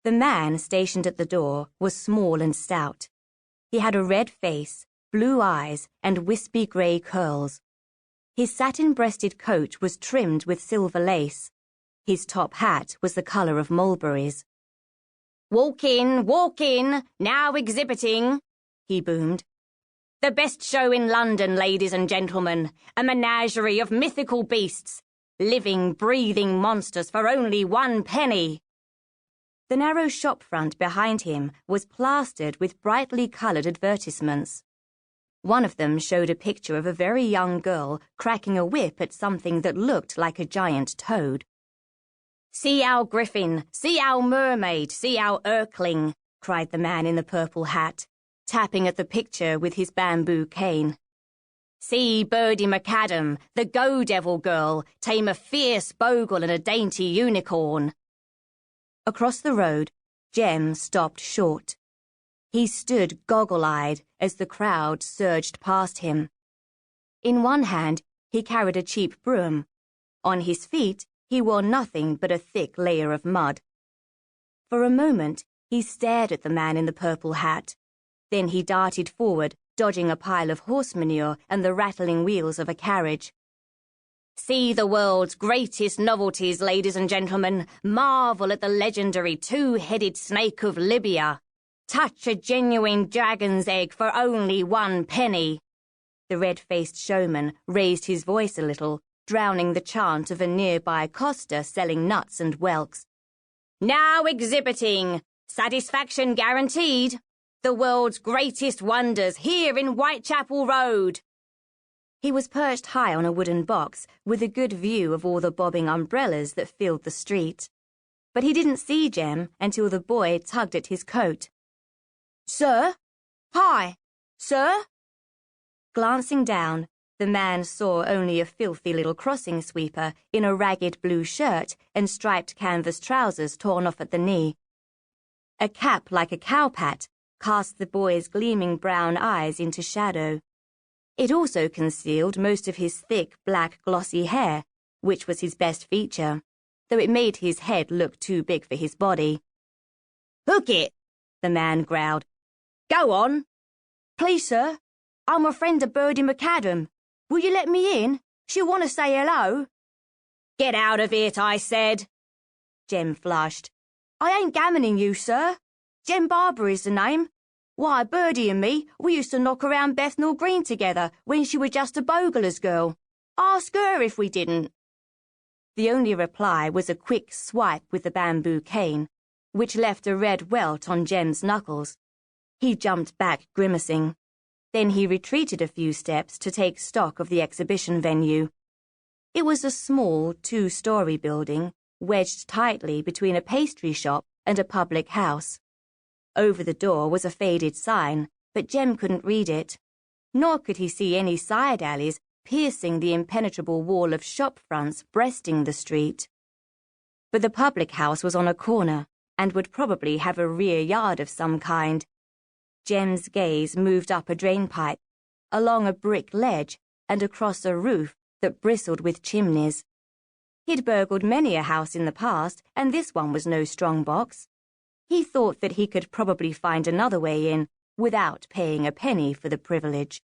The man stationed at the door was small and stout. He had a red face, blue eyes, and wispy grey curls. His satin-breasted coat was trimmed with silver lace. His top hat was the colour of mulberries. Walk in, now exhibiting," he boomed. "The best show in London, ladies and gentlemen, a menagerie of mythical beasts, living, breathing monsters for only 1 penny. The narrow shop front behind him was plastered with brightly coloured advertisements. One of them showed a picture of a very young girl cracking a whip at something that looked like a giant toad. "See our griffin, see our mermaid, see our Erkling," cried the man in the purple hat, tapping at the picture with his bamboo cane. "See Birdie McAdam, the go-devil girl, tame a fierce Bogle and a dainty unicorn." Across the road, Jem stopped short. He stood goggle-eyed as the crowd surged past him. In one hand, he carried a cheap broom. On his feet, he wore nothing but a thick layer of mud. For a moment, he stared at the man in the purple hat. Then he darted forward, dodging a pile of horse manure and the rattling wheels of a carriage. "See the world's greatest novelties, ladies and gentlemen. Marvel at the legendary 2-headed snake of Libya. Touch a genuine dragon's egg for only 1 penny. The red-faced showman raised his voice a little, drowning the chant of a nearby coster selling nuts and whelks. "Now exhibiting, satisfaction guaranteed, the world's greatest wonders here in Whitechapel Road." He was perched high on a wooden box with a good view of all the bobbing umbrellas that filled the street. But he didn't see Jem until the boy tugged at his coat. "Sir? Hi, sir?" Glancing down, the man saw only a filthy little crossing sweeper in a ragged blue shirt and striped canvas trousers torn off at the knee. A cap like a cowpat cast the boy's gleaming brown eyes into shadow. It also concealed most of his thick, black, glossy hair, which was his best feature, though it made his head look too big for his body. "Hook it," the man growled. "Go on." "Please, sir, I'm a friend of Birdie McAdam. Will you let me in? She'll want to say hello." "Get out of it, I said." Jem flushed. "I ain't gammoning you, sir. Jem Barbary's the name. Why, Birdie and me, we used to knock around Bethnal Green together when she was just a bogler's girl. Ask her if we didn't." The only reply was a quick swipe with the bamboo cane, which left a red welt on Jem's knuckles. He jumped back, grimacing. Then he retreated a few steps to take stock of the exhibition venue. It was a small 2-story building, wedged tightly between a pastry shop and a public house. Over the door was a faded sign, but Jem couldn't read it. Nor could he see any side alleys piercing the impenetrable wall of shop fronts breasting the street. But the public house was on a corner, and would probably have a rear yard of some kind. Jem's gaze moved up a drainpipe, along a brick ledge, and across a roof that bristled with chimneys. He'd burgled many a house in the past, and this one was no strong box. He thought that he could probably find another way in without paying a penny for the privilege.